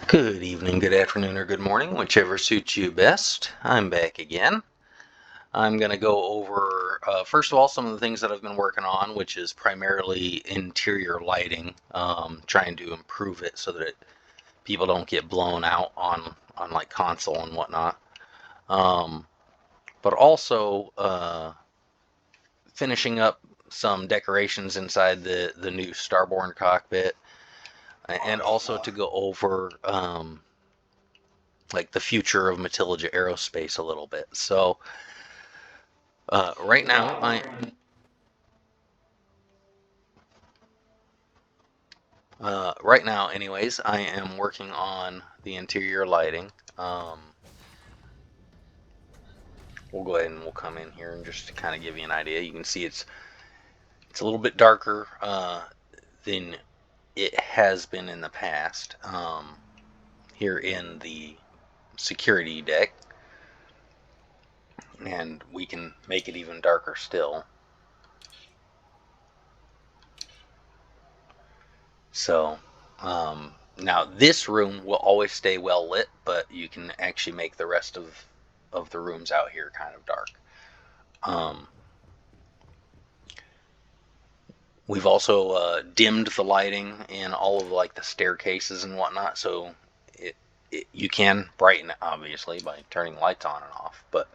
Good evening, good afternoon, or good morning, whichever suits you best. I'm back again. I'm going to go over, first of all, some of the things that I've been working on, which is primarily interior lighting, trying to improve it so that people don't get blown out on like console and whatnot. But also finishing up some decorations inside the new Starborn cockpit, and also to go over like the future of Matilija Aerospace a little bit. So right now anyways, I am working on the interior lighting. We'll go ahead and we'll come in here and just to kind of give you an idea. You can see it's a little bit darker than it has been in the past. Here in the security deck, and we can make it even darker still. So now this room will always stay well lit, but you can actually make the rest of the rooms out here kind of dark. We've also dimmed the lighting in all of like the staircases and whatnot, so you can brighten it obviously by turning lights on and off, but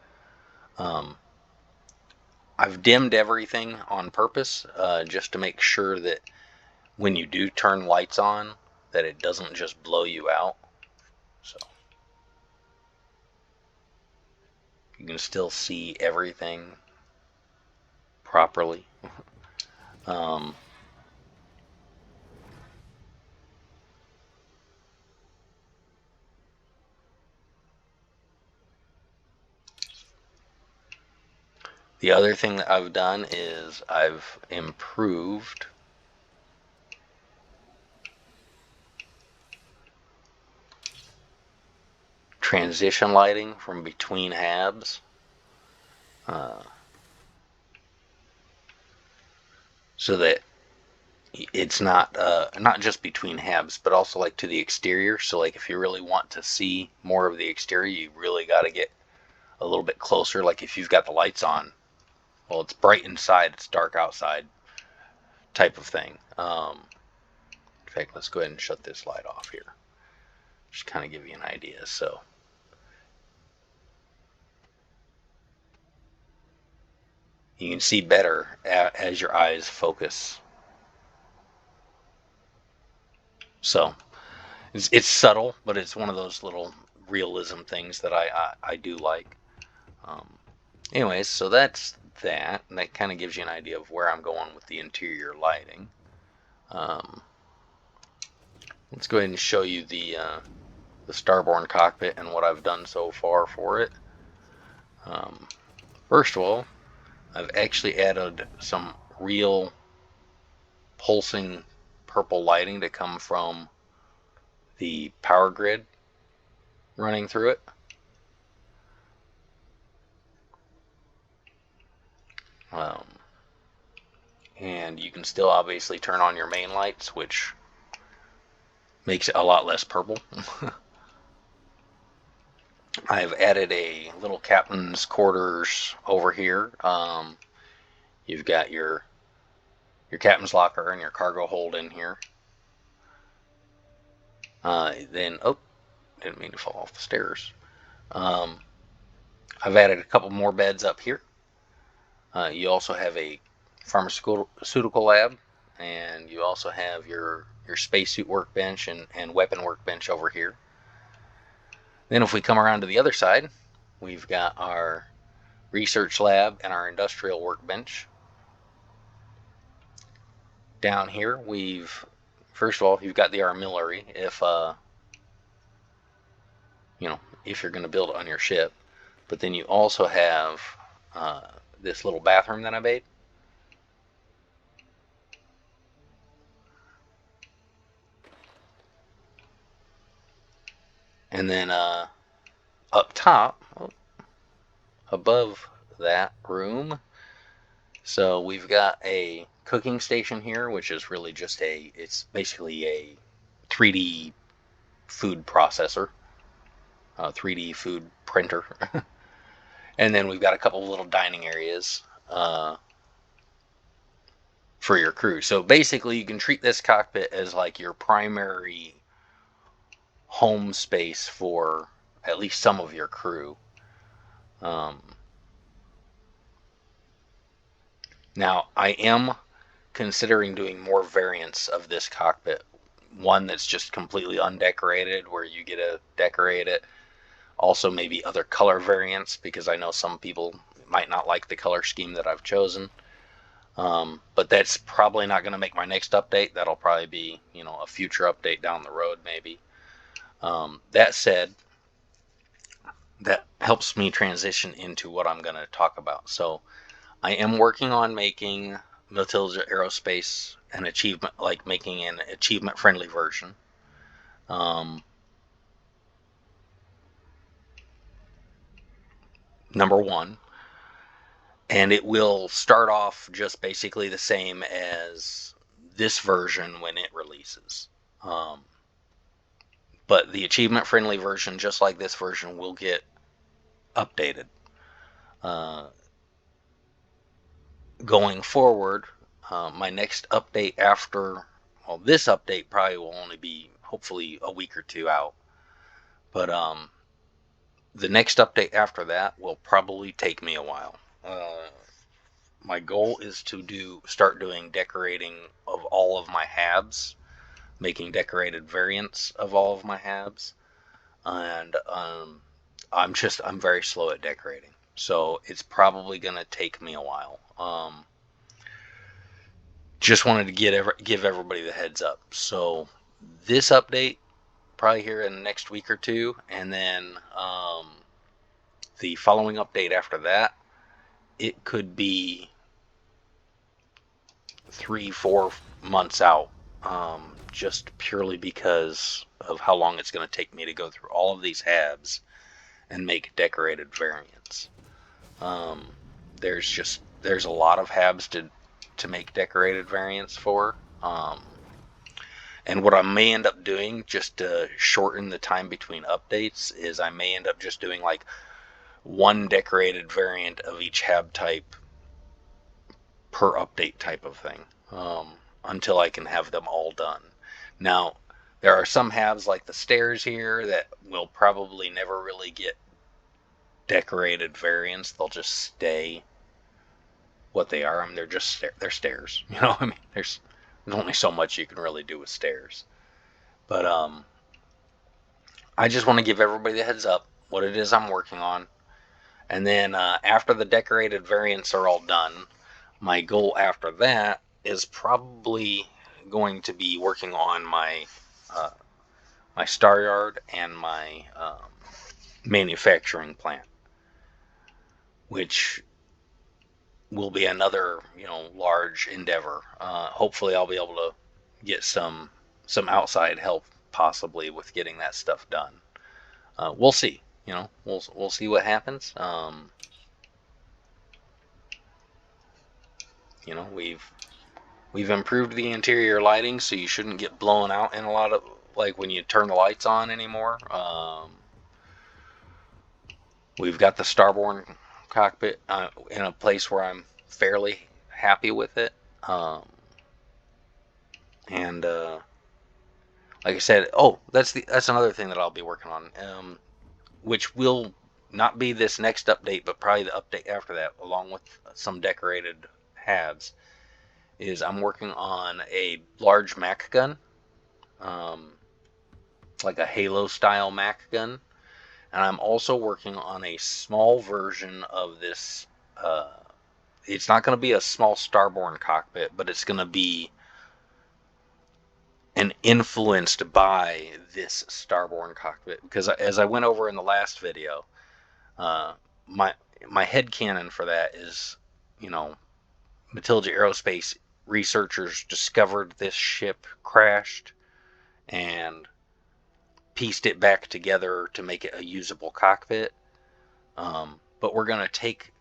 I've dimmed everything on purpose just to make sure that when you do turn lights on, that it doesn't just blow you out. So you can still see everything properly. um, the other thing that I've done is I've improved transition lighting from between habs. So that it's not just between habs, but also like to the exterior. So like if you really want to see more of the exterior, you really got to get a little bit closer. Like if you've got the lights on, well, it's bright inside, it's dark outside, type of thing. In fact, let's go ahead and shut this light off here. Just kind of give you an idea. So you can see better as your eyes focus. So it's subtle, but it's one of those little realism things that I do like. Um, Anyways, so that's that, and that kind of gives you an idea of where I'm going with the interior lighting. Let's go ahead and show you the Starborn cockpit and what I've done so far for it. First of all, I've actually added some real pulsing purple lighting to come from the power grid running through it. Um, and you can still obviously turn on your main lights, which makes it a lot less purple. I've added a little captain's quarters over here. You've got your captain's locker and your cargo hold in here. Then, oh, didn't mean to fall off the stairs. I've added a couple more beds up here. You also have a pharmaceutical lab, and you also have your spacesuit workbench and weapon workbench over here. Then if we come around to the other side, we've got our research lab and our industrial workbench. Down here, first of all, you've got the artillery if if you're going to build it on your ship. But then you also have this little bathroom that I made. And then up top, above that room, so we've got a cooking station here, which is really just it's basically a 3D food processor, 3D food printer. And then we've got a couple of little dining areas for your crew. So basically, you can treat this cockpit as like your primary home space for at least some of your crew. Now, I am considering doing more variants of this cockpit. One that's just completely undecorated, where you get to decorate it. Also, maybe other color variants, because I know some people might not like the color scheme that I've chosen. But that's probably not going to make my next update. That'll probably be, a future update down the road, maybe. That said, that helps me transition into what I'm going to talk about. So I am working on making Matilija Aerospace an achievement, like making an achievement-friendly version. Number one. And it will start off just basically the same as this version when it releases. But the achievement-friendly version, just like this version, will get updated. Going forward, my next update after, this update probably will only be hopefully a week or two out. But the next update after that will probably take me a while. My goal is to start doing decorating of all of my halves, making decorated variants of all of my halves, and I'm very slow at decorating, so it's probably gonna take me a while. Just wanted to give everybody the heads up. So this update probably here in the next week or two, and then the following update after that, it could be 3-4 months out, just purely because of how long it's going to take me to go through all of these halves and make decorated variants. There's a lot of halves to make decorated variants for. And what I may end up doing, just to shorten the time between updates, is I may end up just doing like one decorated variant of each hab type per update type of thing, until I can have them all done. Now, there are some halves like the stairs here that will probably never really get decorated variants. They'll just stay what they are. I mean, they're stairs. I mean, there's only so much you can really do with stairs. But I just want to give everybody the heads up what it is I'm working on. And then after the decorated variants are all done, my goal after that is probably going to be working on my my star yard and my manufacturing plant, which will be another large endeavor. Hopefully, I'll be able to get some outside help possibly with getting that stuff done. We'll see. We'll see what happens. We've improved the interior lighting, so you shouldn't get blown out in a lot of, like, when you turn the lights on anymore. We've got the Starborn cockpit in a place where I'm fairly happy with it. And like I said, that's another thing that I'll be working on, which will not be this next update, but probably the update after that, along with some decorated halves, is I'm working on a large Mac gun, like a Halo style Mac gun, and I'm also working on a small version of this. It's not going to be a small Starborn cockpit, but it's going to be influenced by this Starborn cockpit, because as I went over in the last video, my headcanon for that is, Matilija Aerospace researchers discovered this ship crashed and pieced it back together to make it a usable cockpit. But we're going to take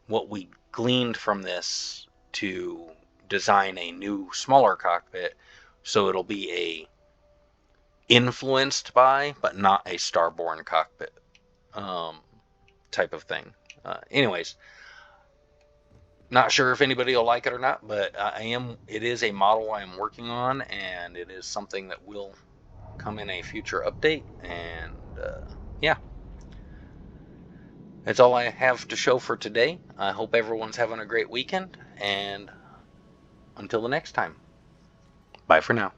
what we gleaned from this to design a new, smaller cockpit, so it'll be a influenced by, but not a Starborn cockpit type of thing. Anyways, not sure if anybody will like it or not, but it is a model I am working on, and it is something that will come in a future update. And yeah, that's all I have to show for today. I hope everyone's having a great weekend, and until the next time, bye for now.